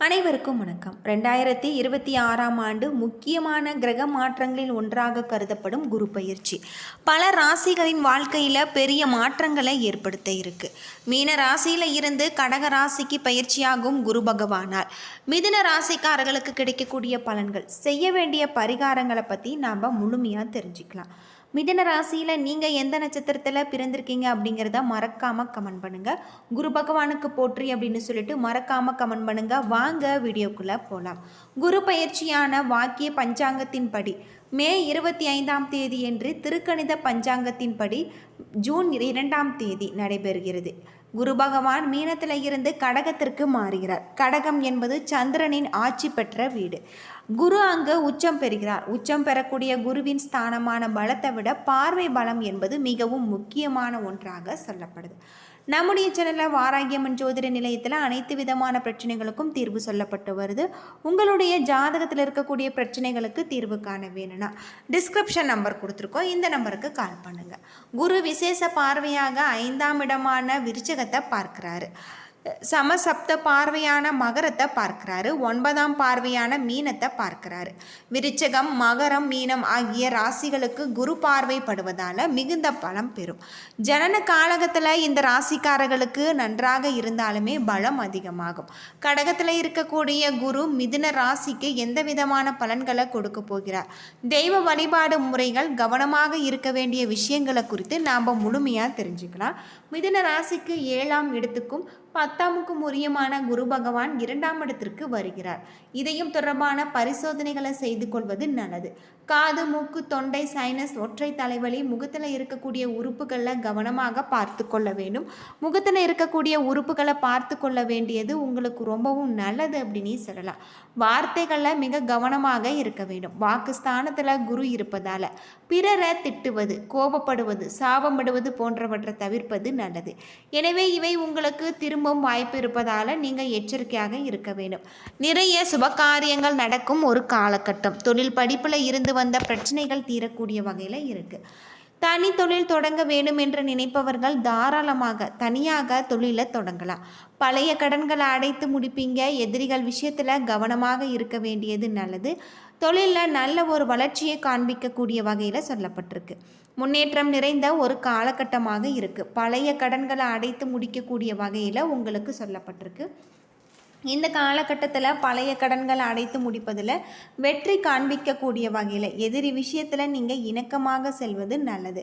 அனைவருக்கும் வணக்கம். 2026ஆம் ஆண்டு முக்கியமான கிரக மாற்றங்களில் ஒன்றாக கருதப்படும் குரு பயிற்சி பல ராசிகளின் வாழ்க்கையில் பெரிய மாற்றங்களை ஏற்படுத்த இருக்கு. மீன ராசியில் இருந்து கடக ராசிக்கு பயிற்சியாகும் குரு பகவானால் மிதுன ராசிக்காரர்களுக்கு கிடைக்கக்கூடிய பலன்கள், செய்ய வேண்டிய பரிகாரங்களை பற்றி நாம் முழுமையாக தெரிஞ்சுக்கலாம். மிதுன ராசியில் நீங்கள் எந்த நட்சத்திரத்தில் பிறந்திருக்கீங்க அப்படிங்கிறத மறக்காமல் கமெண்ட் பண்ணுங்கள். குரு பகவானுக்கு போற்றி அப்படின்னு சொல்லிட்டு மறக்காமல் கமெண்ட் பண்ணுங்கள். வாங்க வீடியோக்குள்ளே போகலாம். குரு பயிற்சியான வாக்கிய பஞ்சாங்கத்தின்படி மே 25ஆம் தேதியன்று திருக்கணித பஞ்சாங்கத்தின்படி ஜூன் 2ஆம் தேதி நடைபெறுகிறது. குரு பகவான் மீனத்தில் இருந்து கடகத்திற்கு மாறுகிறார். கடகம் என்பது சந்திரனின் ஆட்சி பெற்ற வீடு. குரு அங்கு உச்சம் பெறுகிறார். உச்சம் பெறக்கூடிய குருவின் ஸ்தானமான பலத்தை விட பார்வை பலம் என்பது மிகவும் முக்கியமான ஒன்றாக சொல்லப்படுது. நம்முடைய சேனலில் வாராகியம்மன் ஜோதிட நிலையத்தில் அனைத்து விதமான பிரச்சனைகளுக்கும் தீர்வு சொல்லப்பட்டு வருது. உங்களுடைய ஜாதகத்தில் இருக்கக்கூடிய பிரச்சனைகளுக்கு தீர்வு காண வேணும்னா டிஸ்கிரிப்ஷன் நம்பர் கொடுத்துருக்கோம், இந்த நம்பருக்கு கால் பண்ணுங்கள். குரு விசேஷ பார்வையாக 5ஆம் இடமான விருச்சகத்தை பார்க்கிறாரு. சமசப்த பார்வையான மகரத்தை பார்க்கிறாரு. 9ஆம் பார்வையான மீனத்தை பார்க்கிறாரு. விருச்சகம், மகரம், மீனம் ஆகிய ராசிகளுக்கு குரு பார்வைப்படுவதால் மிகுந்த பலம் பெறும். ஜனன காலகத்தில் இந்த ராசிக்காரர்களுக்கு நன்றாக இருந்தாலுமே பலம் அதிகமாகும். கடகத்தில் இருக்கக்கூடிய குரு மிதுன ராசிக்கு எந்த விதமான பலன்களை கொடுக்க போகிறார், தெய்வ வழிபாடு முறைகள், கவனமாக இருக்க வேண்டிய விஷயங்களை குறித்து நாம் முழுமையாக தெரிஞ்சுக்கலாம். மிதுன ராசிக்கு 7ஆம் இடத்துக்கும் 10ஆமுக்கும் உரியமான குரு பகவான் 2ஆம் இடத்திற்கு வருகிறார். இதையும் தொடர்பான பரிசோதனைகளை செய்து கொள்வது நல்லது. காது, மூக்கு, தொண்டை, சைனஸ், ஒற்றை தலைவலி, முகத்தில் இருக்கக்கூடிய உறுப்புகளில் கவனமாக பார்த்து கொள்ள வேண்டும். முகத்தில் இருக்கக்கூடிய உறுப்புகளை பார்த்து கொள்ள வேண்டியது உங்களுக்கு ரொம்பவும் நல்லது அப்படின்னு சொல்லலாம். வார்த்தைகளில் மிக கவனமாக இருக்க வேண்டும். வாக்குஸ்தானத்தில் குரு இருப்பதால் பிறரை திட்டுவது, கோபப்படுவது, சாபமிடுவது போன்றவற்றை தவிர்ப்பது நல்லது. எனவே இவை உங்களுக்கு திரும்பவும் வாய்ப்பு இருப்பதால் நீங்கள் எச்சரிக்கையாக இருக்க வேண்டும். நிறைய சுபகாரியங்கள் நடக்கும் ஒரு காலகட்டம். தொழில் படிப்பில் இருந்து வந்த பிரச்சனைகள் தீரக்கூடிய வகையில் இருக்குது. தனி தொழில் தொடங்க வேண்டும் என்று நினைப்பவர்கள் தாராளமாக தனியாக தொழிலை தொடங்கலாம். பழைய கடன்களை அடைத்து முடிப்பீங்க. எதிரிகள் விஷயத்தில் கவனமாக இருக்க வேண்டியது நல்லது. தொழிலில் நல்ல ஒரு வளர்ச்சியை காண்பிக்கக்கூடிய வகையில் சொல்லப்பட்டிருக்கு. முன்னேற்றம் நிறைந்த ஒரு காலகட்டமாக இருக்குது. பழைய கடன்களை அடைத்து முடிக்கக்கூடிய வகையில் உங்களுக்கு சொல்லப்பட்டிருக்கு. இந்த காலகட்டத்தில் பழைய கடன்களை அடைத்து முடிப்பதில் வெற்றி காண்பிக்கக்கூடிய வகையில் எதிரி விஷயத்தில் நீங்கள் இணக்கமாக செல்வது நல்லது.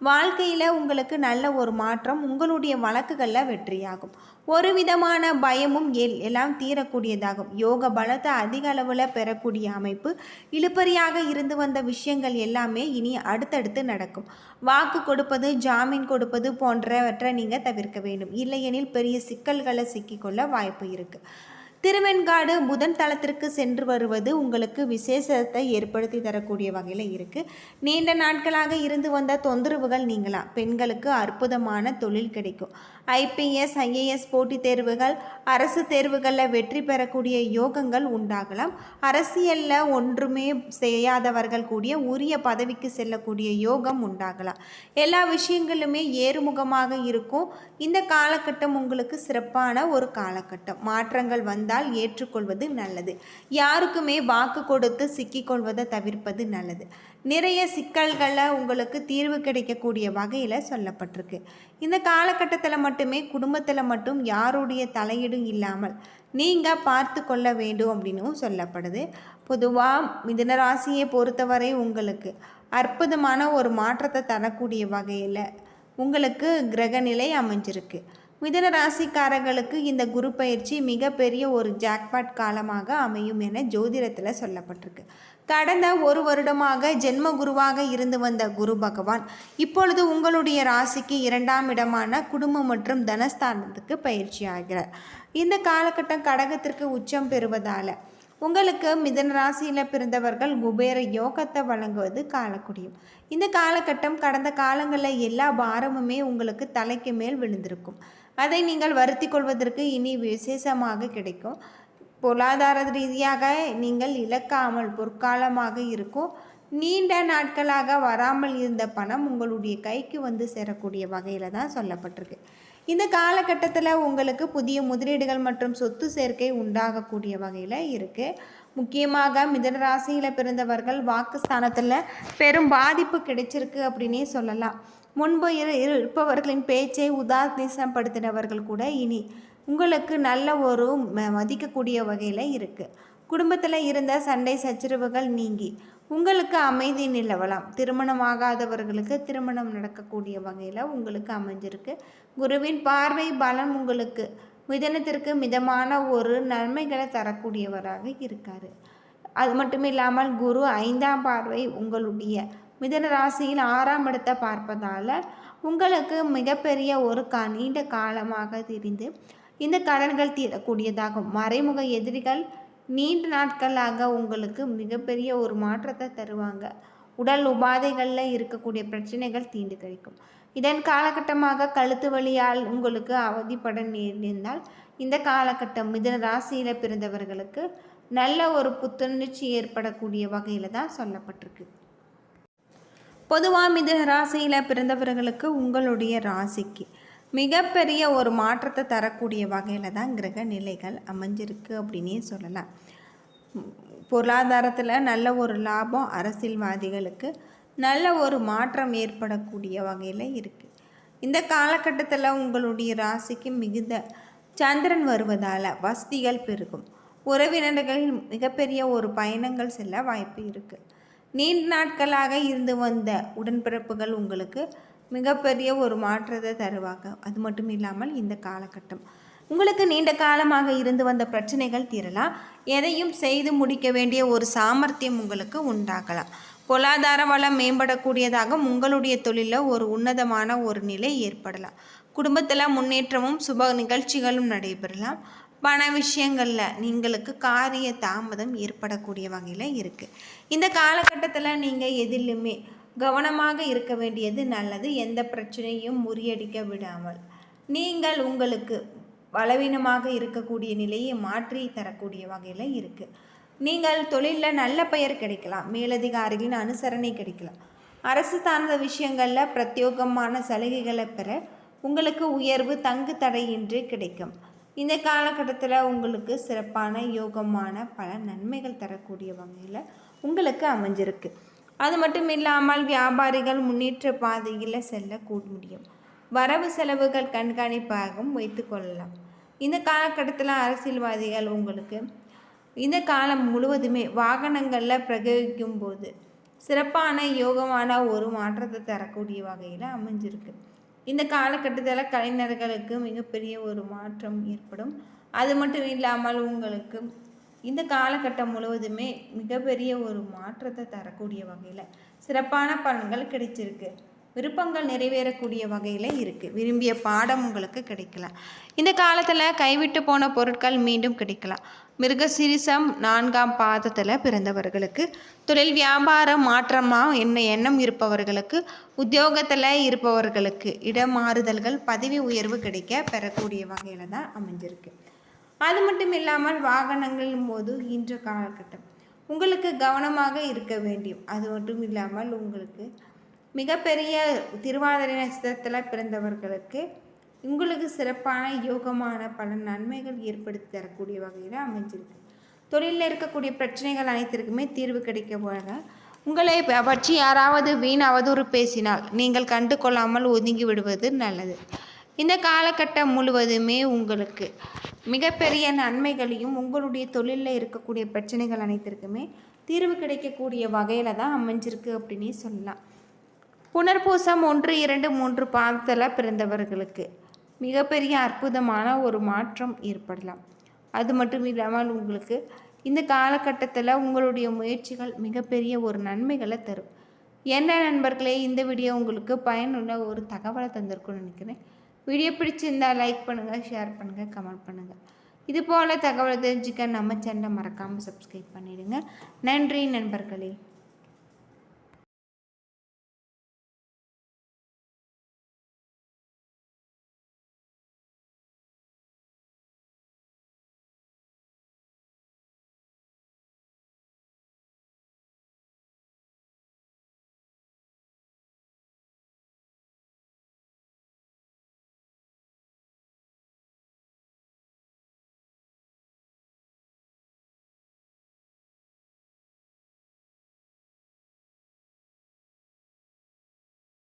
வாழ்க்கையில் உங்களுக்கு நல்ல ஒரு மாற்றம், உங்களுடைய வழக்குகளில் வெற்றியாகும். ஒரு விதமான பயமும் எல்லாம் தீரக்கூடியதாகும். யோக பலத்தை அதிக அளவில் பெறக்கூடிய அமைப்பு. இழுபறியாக இருந்து வந்த விஷயங்கள் எல்லாமே இனி அடுத்தடுத்து நடக்கும். வாக்கு கொடுப்பது, ஜாமீன் கொடுப்பது போன்றவற்றை நீங்கள் தவிர்க்க வேண்டும். இல்லையெனில் பெரிய சிக்கல்களை சிக்கிக்கொள்ள வாய்ப்பு இருக்குது. திருவெண்காடு புதன் தளத்திற்கு சென்று வருவது உங்களுக்கு விசேஷத்தை ஏற்படுத்தி தரக்கூடிய வகையில் இருக்குது. நீண்ட நாட்களாக இருந்து வந்த தொந்தரவுகள் நீங்களாம். பெண்களுக்கு அற்புதமான தொழில் கிடைக்கும். IPS, IAS போட்டித் தேர்வுகள், அரசு தேர்வுகளில் வெற்றி பெறக்கூடிய யோகங்கள் உண்டாகலாம். அரசியலில் ஒன்றுமே செய்யாதவர்கள் கூடிய உரிய பதவிக்கு செல்லக்கூடிய யோகம் உண்டாகலாம். எல்லா விஷயங்களுமே ஏறுமுகமாக இருக்கும். இந்த காலகட்டம் உங்களுக்கு சிறப்பான ஒரு காலகட்டம். மாற்றங்கள் வந்தால் ஏற்றுக்கொள்வது நல்லது. யாருக்குமே வாக்கு கொடுத்து சிக்கிக்கொள்வதை தவிர்ப்பது நல்லது. நிறைய சிக்கல்களை உங்களுக்கு தீர்வு கிடைக்கக்கூடிய வகையில் சொல்லப்பட்டிருக்கு. இந்த காலகட்டத்தில் மட்டுமே குடும்பத்தில் மட்டும் யாருடைய தலையீடும் இல்லாமல் நீங்கள் பார்த்து கொள்ள வேண்டும் அப்படின்னும் சொல்லப்படுது. பொதுவாக மிதுன ராசியை பொறுத்தவரை உங்களுக்கு அற்புதமான ஒரு மாற்றத்தை தரக்கூடிய வகையில் உங்களுக்கு கிரகநிலை அமைஞ்சிருக்கு. மிதுன ராசிக்காரர்களுக்கு இந்த குரு பயிற்சி மிகப்பெரிய ஒரு ஜாக்பாட் காலமாக அமையும் என ஜோதிடத்தில் சொல்லப்பட்டிருக்கு. கடந்த ஒரு வருடமாக ஜென்ம குருவாக இருந்து வந்த குரு பகவான் இப்பொழுது உங்களுடைய ராசிக்கு 2ஆம் இடமான குடும்பம் மற்றும் தனஸ்தானத்துக்கு பயிற்சி ஆகிறார். இந்த காலகட்டம் கடகத்திற்கு உச்சம் பெறுவதால் உங்களுக்கு மிதுன ராசியில் பிறந்தவர்கள் குபேர யோகத்தை வழங்குவது காலக்கூடியும். இந்த காலகட்டம் கடந்த காலங்களில் எல்லா பாரமுமே உங்களுக்கு தலைக்கு மேல் விழுந்திருக்கும். அதை நீங்கள் வருத்தி கொள்வதற்கு இனி விசேஷமாக கிடைக்கும். பொருளாதார ரீதியாக நீங்கள் இழக்காமல் பொற்காலமாக இருக்கும். நீண்ட நாட்களாக வராமல் இருந்த பணம் உங்களுடைய கைக்கு வந்து சேரக்கூடிய வகையில் தான் சொல்லப்பட்டிருக்கு. இந்த காலகட்டத்தில் உங்களுக்கு புதிய முதலீடுகள் மற்றும் சொத்து சேர்க்கை உண்டாகக்கூடிய வகையில் இருக்குது. முக்கியமாக மிதுன ராசியில் பிறந்தவர்கள் வாக்குஸ்தானத்தில் பெரும் பாதிப்பு கிடைச்சிருக்கு அப்படின்னே சொல்லலாம். முன்பு இருப்பவர்களின் பேச்சை உதாசீனப்படுத்தினவர்கள் கூட இனி உங்களுக்கு நல்ல ஒரு மதிக்கக்கூடிய வகையில் இருக்குது. குடும்பத்தில் இருந்த சண்டை சச்சரவுகள் நீங்கி உங்களுக்கு அமைதி நிலவலாம். திருமணமாகாதவர்களுக்கு திருமணம் நடக்கக்கூடிய வகையில் உங்களுக்கு அமைஞ்சிருக்கு. குருவின் பார்வை பலம் உங்களுக்கு மிதனத்திற்கு மிதமான ஒரு நன்மைகளை தரக்கூடியவராக இருக்கார். அது மட்டும் இல்லாமல் குரு 5ஆம் பார்வை உங்களுடைய மிதன ராசியில் 6ஆம் இடத்தை பார்ப்பதால் உங்களுக்கு மிகப்பெரிய ஒரு நீண்ட காலமாக தெரிந்து இந்த கடன்கள் தீரக்கூடியதாகும். மறைமுக எதிரிகள் நீண்ட நாட்களாக உங்களுக்கு மிகப்பெரிய ஒரு மாற்றத்தை தருவாங்க. உடல் உபாதைகளில் இருக்கக்கூடிய பிரச்சனைகள் தீண்டு கிடைக்கும். இதன் காலகட்டமாக கழுத்து வலியால் உங்களுக்கு அவதிப்பட நேர்ந்தால் இந்த காலகட்டம் மிதுன ராசியில் பிறந்தவர்களுக்கு நல்ல ஒரு புத்துணர்ச்சி ஏற்படக்கூடிய வகையில் தான் சொல்லப்பட்டிருக்கு. பொதுவாக மிதுன ராசியில் பிறந்தவர்களுக்கு உங்களுடைய ராசிக்கு மிகப்பெரிய ஒரு மாற்றத்தை தரக்கூடிய வகையில் தான் கிரக நிலைகள் அமைஞ்சிருக்கு அப்படின்னே சொல்லலாம். பொருளாதாரத்தில் நல்ல ஒரு லாபம், அரசியல்வாதிகளுக்கு நல்ல ஒரு மாற்றம் ஏற்படக்கூடிய வகையில் இருக்குது. இந்த காலகட்டத்தில் உங்களுடைய ராசிக்கு மிகுந்த சந்திரன் வருவதால் வசதிகள் பெருகும். உறவினர்களில் மிகப்பெரிய ஒரு பயணங்கள் செல்ல வாய்ப்பு இருக்குது. நீண்ட நாட்களாக இருந்து வந்த உடன்பிறப்புகள் உங்களுக்கு மிகப்பெரிய ஒரு மாற்றத்தை தருவாங்க. அது மட்டும் இல்லாமல் இந்த காலகட்டம் உங்களுக்கு நீண்ட காலமாக இருந்து வந்த பிரச்சனைகள் தீரலாம். எதையும் செய்து முடிக்க வேண்டிய ஒரு சாமர்த்தியம் உங்களுக்கு உண்டாகலாம். பொருளாதார வளம் மேம்படக்கூடியதாக உங்களுடைய தொழிலில் ஒரு உன்னதமான ஒரு நிலை ஏற்படலாம். குடும்பத்தில் முன்னேற்றமும் சுப நிகழ்ச்சிகளும் நடைபெறலாம். பண விஷயங்களில் நீங்களுக்கு காரிய தாமதம் ஏற்படக்கூடிய வகையில் இருக்குது. இந்த காலகட்டத்தில் நீங்கள் எதிலுமே கவனமாக இருக்க வேண்டியது நல்லது. எந்த பிரச்சனையும் முறியடிக்க விடாமல் நீங்கள் உங்களுக்கு பலவீனமாக இருக்கக்கூடிய நிலையை மாற்றி தரக்கூடிய வகையில் இருக்குது. நீங்கள் தொழிலில் நல்ல பெயர் கிடைக்கலாம். மேலதிகாரிகளின் அனுசரணை கிடைக்கலாம். அரசு சார்ந்த விஷயங்களில் பிரத்யேகமான சலுகைகளை பெற உங்களுக்கு உயர்வு தங்கு தடையின்றி கிடைக்கும். இந்த காலகட்டத்தில் உங்களுக்கு சிறப்பான யோகமான பல நன்மைகள் தரக்கூடிய வகையில் உங்களுக்கு அமைஞ்சிருக்கு. அது மட்டும் இல்லாமல் வியாபாரிகள் முன்னேற்ற பாதையில் செல்லக்கூட முடியும். வரவு செலவுகள் கண்காணிப்பாகவும் வைத்து கொள்ளலாம். இந்த காலகட்டத்தில் அரசியல்வாதிகள் உங்களுக்கு இந்த காலம் முழுவதுமே வாகனங்களில் பிரயோகிக்கும் போது சிறப்பான யோகமான ஒரு மாற்றத்தை தரக்கூடிய வகையில் அமைஞ்சிருக்கு. இந்த காலகட்டத்தில் கலைஞர்களுக்கு மிகப்பெரிய ஒரு மாற்றம் ஏற்படும். அது மட்டும் இல்லாமல் உங்களுக்கு இந்த காலகட்டம் முழுவதுமே மிகப்பெரிய ஒரு மாற்றத்தை தரக்கூடிய வகையில் சிறப்பான பலன்கள் கிடைச்சிருக்கு. விருப்பங்கள் நிறைவேறக்கூடிய வகையில் இருக்குது. விரும்பிய பாடம் உங்களுக்கு கிடைக்கலாம். இந்த காலத்தில் கைவிட்டு போன பொருட்கள் மீண்டும் கிடைக்கலாம். மிருகசீரிஷம் 4ஆம் பாதத்தில் பிறந்தவர்களுக்கு தொழில் வியாபாரம் மாற்றமாக எண்ணம் இருப்பவர்களுக்கு, உத்தியோகத்தில் இருப்பவர்களுக்கு இடமாறுதல்கள், பதவி உயர்வு கிடைக்க பெறக்கூடிய வகையில் தான் அமைஞ்சிருக்கு. அது மட்டும் இல்லாமல் வாகனங்களின் போது இன்ற காலகட்டம் உங்களுக்கு கவனமாக இருக்க வேண்டியும். அது மட்டும் இல்லாமல் உங்களுக்கு மிகப்பெரிய திருவாதிரை நட்சத்திரத்தில் பிறந்தவர்களுக்கு உங்களுக்கு சிறப்பான யோகமான பல நன்மைகள் ஏற்படுத்தி தரக்கூடிய வகையில் அமைஞ்சிருக்கு. தொழிலில் இருக்கக்கூடிய பிரச்சனைகள் அனைத்திற்குமே தீர்வு கிடைக்க போகிறாங்க. உங்களை பற்றி யாராவது வீண் அவதூறு பேசினால் நீங்கள் கண்டு கொள்ளாமல் ஒதுங்கி விடுவது நல்லது. இந்த காலகட்டம் முழுவதுமே உங்களுக்கு மிகப்பெரிய நன்மைகளையும் உங்களுடைய தொழிலில் இருக்கக்கூடிய பிரச்சனைகள் அனைத்திற்குமே தீர்வு கிடைக்கக்கூடிய வகையில் தான் அமைஞ்சிருக்கு அப்படின்னே சொல்லலாம். புனர்பூசம் 1, 2, 3 பாதத்தில் பிறந்தவர்களுக்கு மிகப்பெரிய அற்புதமான ஒரு மாற்றம் ஏற்படலாம். அது மட்டும் இல்லாமல் உங்களுக்கு இந்த காலகட்டத்தில் உங்களுடைய முயற்சிகள் மிகப்பெரிய ஒரு நன்மைகளை தரும். என்ன நண்பர்களே, இந்த வீடியோ உங்களுக்கு பயனுள்ள ஒரு தகவலை தந்திருக்குன்னு நினைக்கிறேன். வீடியோ பிடிச்சிருந்தால் லைக் பண்ணுங்கள், ஷேர் பண்ணுங்கள், கமெண்ட் பண்ணுங்கள். இதுபோல் தகவலை தெரிஞ்சுக்க நம்ம சேனலை மறக்காமல் சப்ஸ்கிரைப் பண்ணிடுங்க. நன்றி நண்பர்களே.